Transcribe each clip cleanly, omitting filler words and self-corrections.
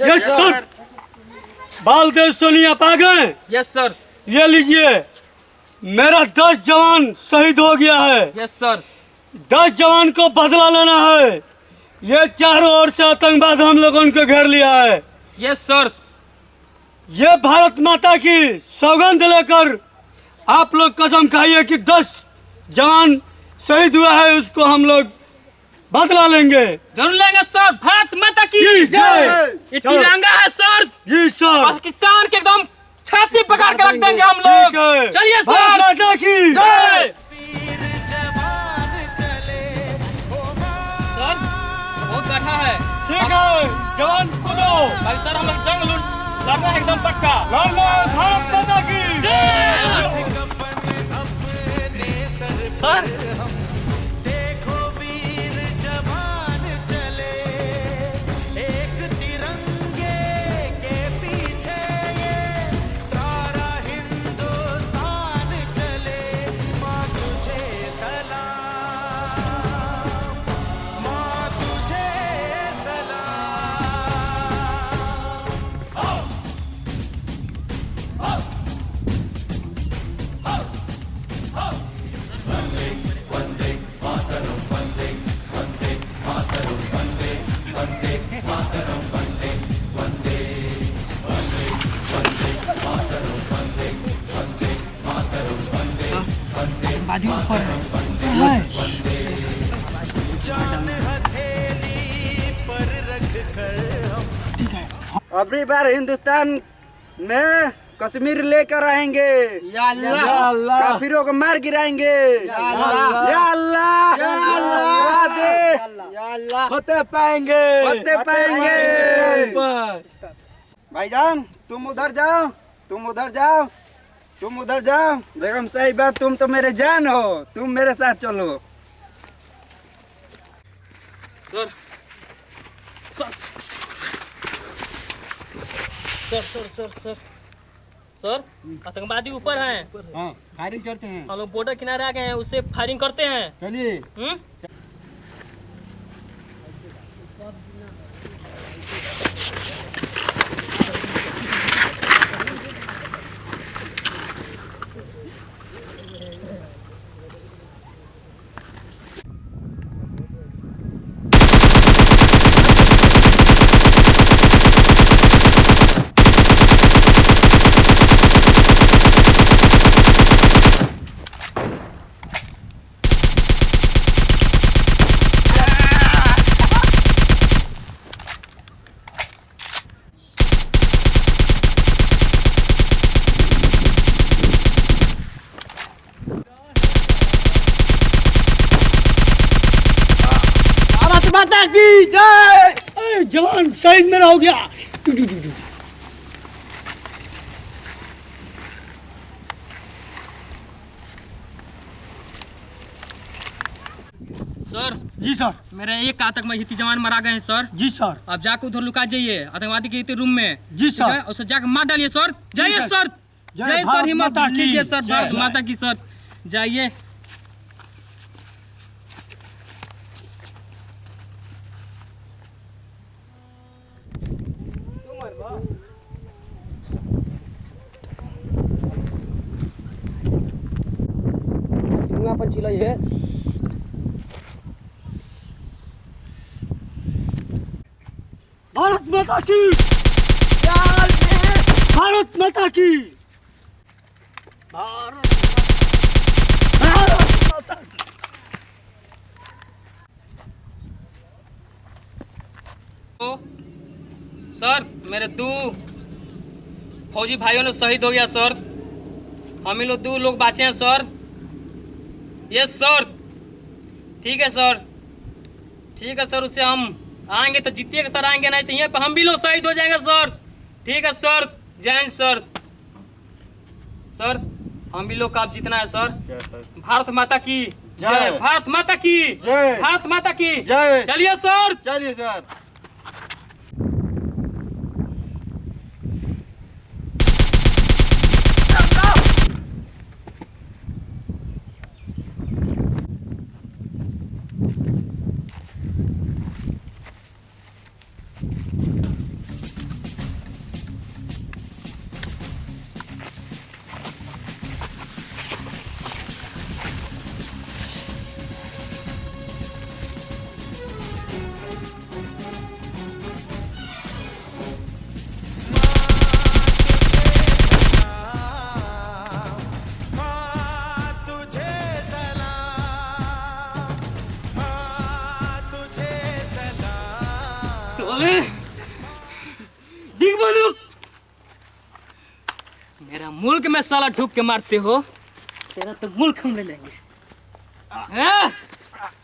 Yes sir. Baldev Soni आप आ गए? Yes sir. ये लीजिए, मेरा 10 जवान शहीद हो गया है। Yes sir. 10 जवान को बदला लेना है। ये चारों ओर से आतंकवाद हम लोगों को घेर लिया है। Yes sir. ये भारत माता की सौगंध लेकर आप लोग कसम खाइए कि 10 जवान शहीद हुआ है, उसको हम लोग बदला लेंगे। जरूर लेंगे सर। भारत माता की जय। ये तिरंगा है सर। जी सर। पाकिस्तान के एकदम छाती पकड़ के रख देंगे हम लोग। चलिए सर। भारत माता की जय। सर बहुत गड्ढा है। ठीक है, जवान कूदो। भाई सर हम लोग जंग लड़ना है एकदम पक्का। लड़ना है भारत माता की जय। सर अबरी बार हिंदुस्तान में कश्मीर लेकर आएंगे। या अल्लाह। काफिरों को मार गिराएंगे। या अल्लाह। होते पाएंगे। भाईजान तुम उधर जाओ, तुम उधर जाओ, तुम उधर जाओ। बेगम साहिबा तुम तो मेरे जान हो, तुम मेरे साथ चलो। Sir sir sir sir sir sir आतंकवादी ऊपर हैं। हाँ, फायरिंग करते हैं। हम लोग बॉर्डर किनारे आ गए हैं, उससे फायरिंग करते हैं। चलिए। माता की जय। जवान शहीद मेरा हो गया। सर जी सर। मेरे एक आतंकवादी जवान मारा गए हैं सर। जी सर। आप जाकर उधर लुका जाइए आतंकवादी के रूम में। जी सर। उसे जाकर मार डालिए सर। जाइए सर। जय सर। हिम्मत लीजिए सर। भारत माता की सर। जाइए। भारत माता की। भारत माता की। भारत माता की। तो सर मेरे 2 फौजी भाइयों ने शहीद हो गया सर। हम ही लोग 2 लोग बचे हैं सर। Yes sir. ठीक है सर। ठीक है सर। उससे हम आएंगे तो जीतिए सर, आएंगे नहीं तो यहाँ पे हम भी लोग शहीद हो जाएंगे सर। ठीक है सर। जय हिंद सर। सर हम भी लोग का आप जीतना है सर। भारत माता की जय। भारत माता की जय। भारत माता की जय। चलिए सर। चलिए सर। मेरा मुल्क में साला ढूक के मारते हो, तेरा तो मुल्क हम ले लेंगे।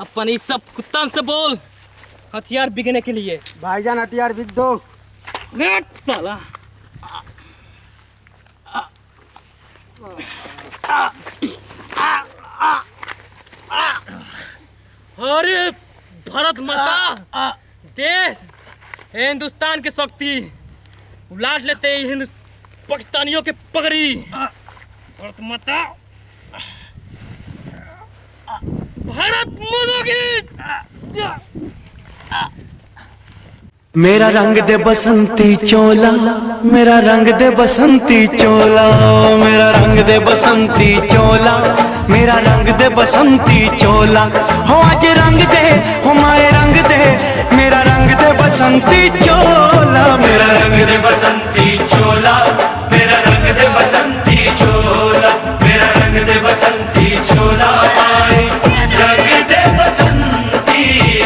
अपन इस सब कुत्तान से बोल हथियार बिकने के लिए। भाईजान हथियार बिक दो। साला अरे भारत माता दे हिंदुस्तान की शक्ति उलाट लेते पाकिस्तानियों के पगड़ी। भारत माता भारत माता की। मेरा रंग दे बसंती चोला, मेरा रंग दे बसंती चोला, मेरा रंग दे बसंती चोला, मेरा रंग दे बसंती चोला। हो आज रंग दे, हो माए रंग दे, मेरा रंग दे बसंती चोला, मेरा रंग दे बसंती चोला, मेरा रंग दे बसंती चोला, मेरा रंग दे बसंती चोला, माए रंग दे बसंती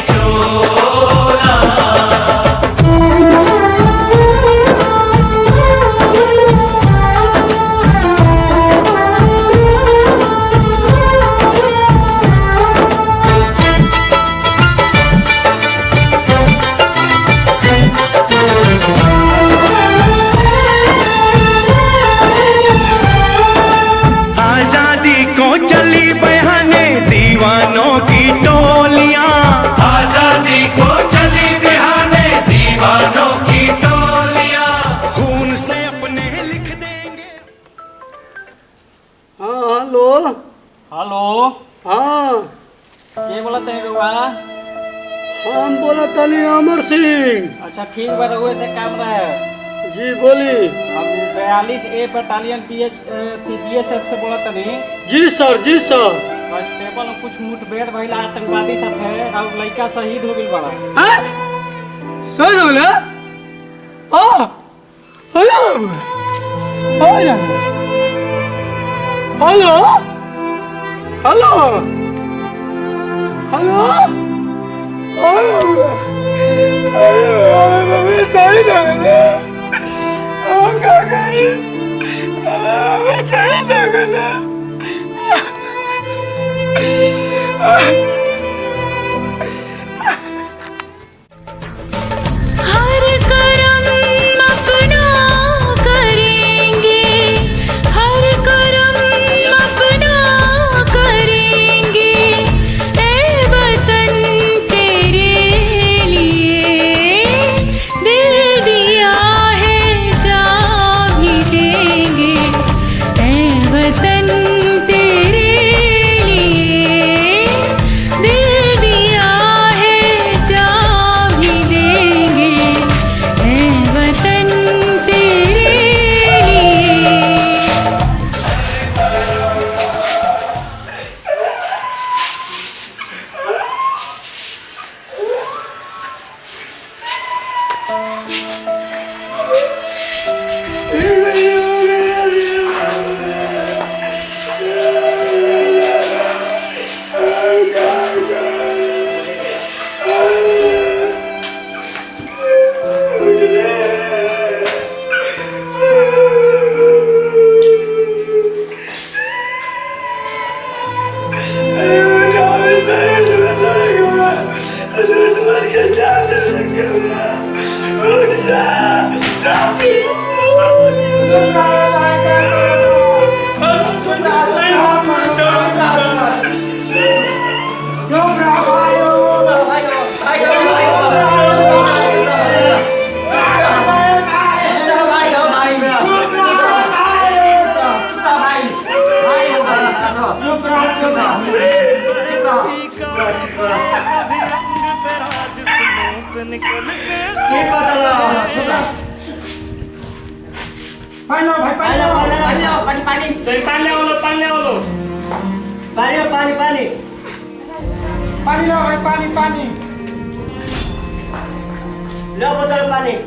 चोला। आजादी को चली बहाने दीवानों की टोलियां, आजादी को चली बहाने दीवानों की टोलियां, खून से अपने लिख देंगे। हाँ हेलो। हेलो हाँ के बोला थे रउआ? हम बोला तनी अमर सिंह। अच्छा ठीक बा, रउआ से काम रहे। जी बोली। हम 42A बटालियन BSF से बोला तनी। जी सर जी सर। कांस्टेबल में कुछ मुठभेड़ भइला आतंकवादी साथे और लड़का शहीद हो गइल बड़ा। हैं? सही हो गया? हाँ hello hello hello hello hello अरे सही हो गया। हम क्या करें? सही हो गया। हर करम अपना करेंगे, हर करम अपना करेंगे, ए वतन तेरे लिए दिल दिया है जान भी देंगे, ए वतन तेरे लिए दिल दिया है जान भी देंगे, ए वतन तेरे लिए।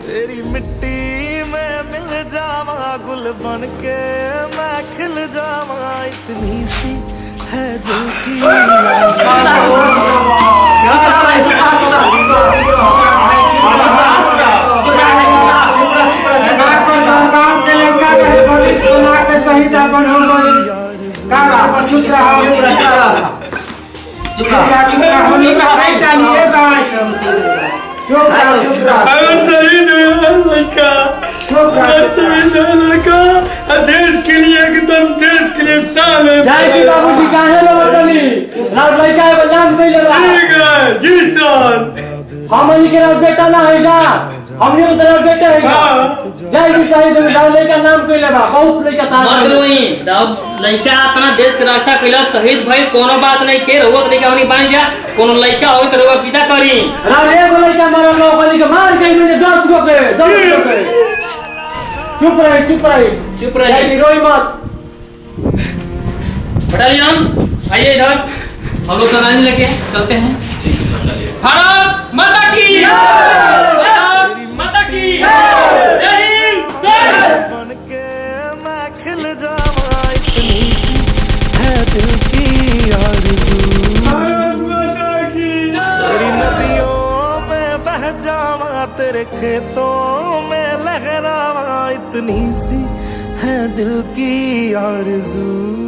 तेरी मिट्टी में मिल जावा गुल बन के मैं खिल जावा, इतनी सी है दिल की गाँव के लड़का अगर शहीद हुआ लड़का, अगर शहीद हुआ लड़का, देश के लिए एकदम देश के लिए शान है। बाबूजी काहे लड़तनी राव लड़का बदनाम कइले बा। ठीक है जी सर। हमनी के राव बेटा ना है जा, हमनी के तरफ बेटा है जय जी शहीद राव लड़का नाम कइले बा। बहुत लड़का था मत रोई राव लड़का अपना देश के रक्षा कइला शहीद भाई कोनो बात नहीं के रोवत लड़का हमनी बन जा कोनो लड़का होई तो रोवा पिता करी राव एगो लड़का मारल लोगन के मार के मैंने 10 गो के चुप रही जय रोई मत। बटालियन आइए इधर हम लोग श्रद्धांजलि लेके चलते हैं। भारत माता की भारत माता की जय हिंद जय बन के मैं खिल जावा इतनी सी है दिल की आरज़ू भारत माता की तेरी नदियों में बह जावा तेरे खेतों में लहरावा इतनी सी है दिल की आरज़ू।